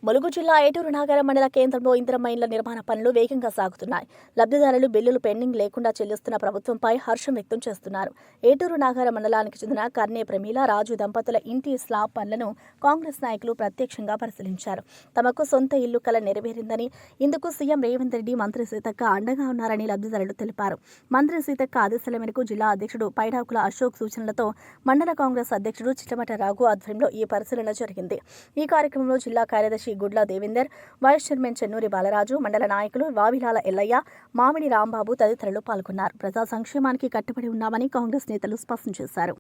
ములుగు జిల్లా ఏటూరు నాగర మండల కేంద్రంలో ఇందిరమ్మ ఇండ్ల నిర్మాణ పనులు వేగంగా సాగుతున్నాయి. లబ్ధిదారులు బిల్లులు పెండింగ్ లేకుండా చెల్లిస్తున్న ప్రభుత్వంపై హర్షం వ్యక్తం చేస్తున్నారు. ఏటూరు నాగర మండలానికి చెందిన కర్నే ప్రమీల రాజు దంపతుల ఇంటి స్లాబ్ పనులను కాంగ్రెస్ నాయకులు ప్రత్యక్షంగా పరిశీలించారు. తమకు సొంత ఇల్లు కల నెరవేరిందని, ఇందుకు సీఎం రేవంత్ రెడ్డి, మంత్రి సీతక్క అండగా ఉన్నారని లబ్ధిదారులు తెలిపారు. మంత్రి సీతక్క ఆదేశాల మేరకు జిల్లా అధ్యక్షుడు పైడాకుల అశోక్ సూచనలతో మండల కాంగ్రెస్ అధ్యక్షుడు చిట్టమట రాఘు ఆధ్వర్యంలో ఈ పరిశీలన జరిగింది. ఈ కార్యక్రమంలో జిల్లా కార్యదర్శి గుడ్ల దేవేందర్, వైస్ చైర్మన్ చెన్నూరి బాలరాజు, మండల నాయకులు వావిలాల ఎల్లయ్య, మామిడి రాంబాబు తదితరులు పాల్గొన్నారు. ప్రజా సంక్షేమానికి కట్టుబడి ఉన్నామని కాంగ్రెస్ నేతలు స్పష్టం చేశారు.